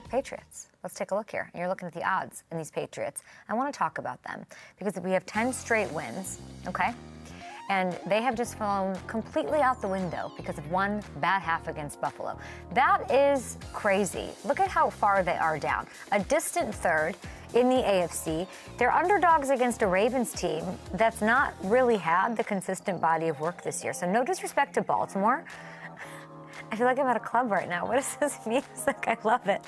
Patriots. Let's take a look here. And you're looking at the odds in these Patriots. I want to talk about them because we have 10 straight wins, okay? And they have just flown completely out the window because of one bad half against Buffalo. That is crazy. Look at how far they are down. A distant third in the AFC. They're underdogs against a Ravens team that's not really had the consistent body of work this year. So no disrespect to Baltimore. I feel like I'm at a club right now. What is this music? I love it.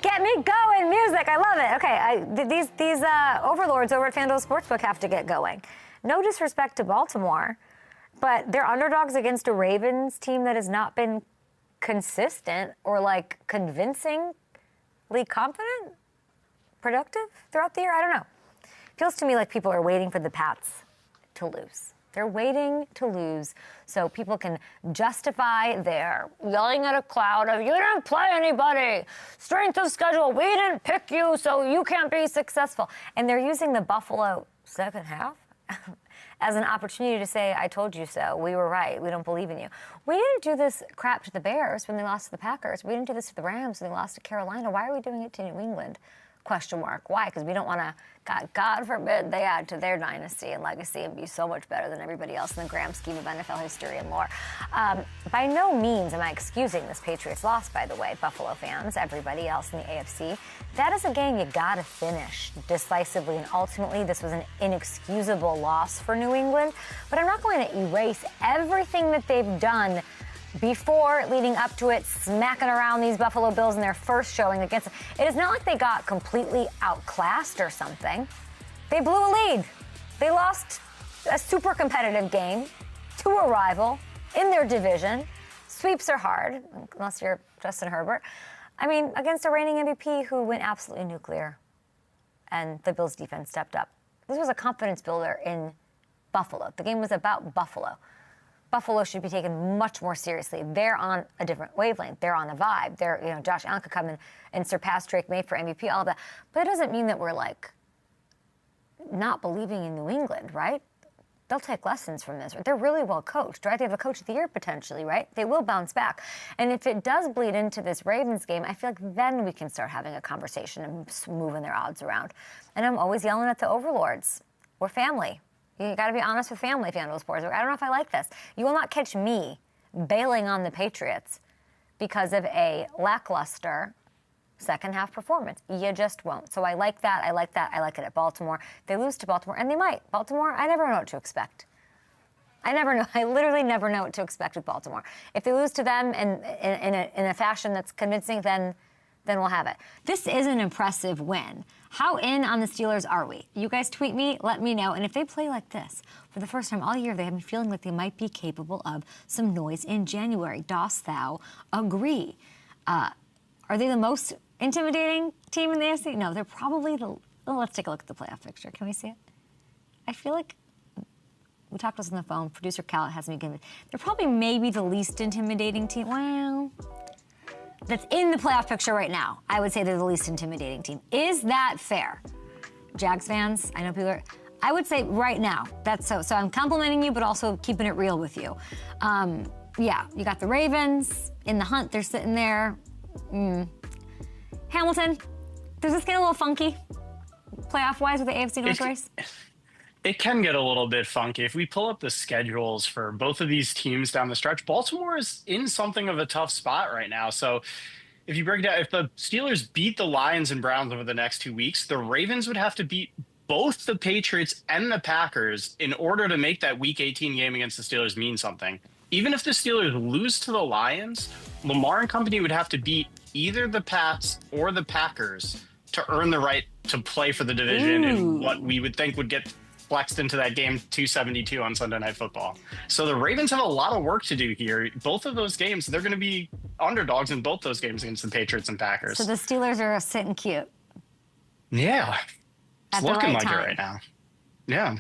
Get me going, music. I love it. Okay, these overlords over at FanDuel Sportsbook have to get going. No disrespect to Baltimore, but they're underdogs against a Ravens team that has not been consistent or like convincingly confident, productive throughout the year. I don't know. Feels to me like people are waiting for the Pats to lose. They're waiting to lose so people can justify their yelling at a cloud of, you didn't play anybody, strength of schedule, we didn't pick you, so you can't be successful. And they're using the Buffalo second half as an opportunity to say, I told you so, we were right, we don't believe in you. We didn't do this crap to the Bears when they lost to the Packers. We didn't do this to the Rams when they lost to Carolina. Why are we doing it to New England? Question mark. Why? Because we don't want to, God forbid, they add to their dynasty and legacy and be so much better than everybody else in the grand scheme of NFL history and lore. By no means am I excusing this Patriots loss, by the way, Buffalo fans, everybody else in the AFC. That is a game you got to finish decisively, and ultimately this was an inexcusable loss for New England. But I'm not going to erase everything that they've done before, leading up to it, smacking around these Buffalo Bills in their first showing against them. It is not like they got completely outclassed or something. They blew a lead. They lost a super competitive game to a rival in their division. Sweeps are hard, unless you're Justin Herbert. I mean, against a reigning MVP who went absolutely nuclear, and the Bills defense stepped up. This was a confidence builder in Buffalo. The game was about Buffalo. Buffalo should be taken much more seriously. They're on a different wavelength. They're on a vibe. They're, Josh Allen could come in and surpass Drake May for MVP, all of that. But it doesn't mean that we're like not believing in New England, right? They'll take lessons from this. They're really well coached, right? They have a coach of the year potentially, right? They will bounce back. And if it does bleed into this Ravens game, I feel like then we can start having a conversation and moving their odds around. And I'm always yelling at the overlords. We're family. You got to be honest with family, FanDuel Sportsbook. I don't know if I like this. You will not catch me bailing on the Patriots because of a lackluster second-half performance. You just won't. So I like that. I like that. I like it at Baltimore. They lose to Baltimore, and they might. Baltimore, I never know what to expect. I never know. I literally never know what to expect with Baltimore. If they lose to them in a fashion that's convincing, then we'll have it. This is an impressive win. How in on the Steelers are we? You guys tweet me, let me know. And if they play like this for the first time all year, they have been feeling like they might be capable of some noise in January. Dost thou agree? Are they the most intimidating team in the AFC? No, they're probably the... Oh, let's take a look at the playoff picture. Can we see it? I feel like... We talked to us on the phone. Producer Cal has me given... They're probably maybe the least intimidating team. Well... That's in the playoff picture right now. I would say they're the least intimidating team. Is that fair? Jags fans, I know people are... I would say right now, that's so. So I'm complimenting you, but also keeping it real with you. Yeah, you got the Ravens in the hunt. They're sitting there. Hamilton, does this get a little funky playoff-wise with the AFC North race? It can get a little bit funky. If we pull up the schedules for both of these teams down the stretch, Baltimore is in something of a tough spot right now. So if you break it down, if the Steelers beat the Lions and Browns over the next 2 weeks, the Ravens would have to beat both the Patriots and the Packers in order to make that Week 18 game against the Steelers mean something. Even if the Steelers lose to the Lions, Lamar and company would have to beat either the Pats or the Packers to earn the right to play for the division in what we would think would get flexed into that game 272 on Sunday Night Football. So the Ravens have a lot of work to do here. Both of those games, they're going to be underdogs in both those games against the Patriots and Packers. So the Steelers are sitting cute. Yeah. It's looking like time. it right now. Yeah.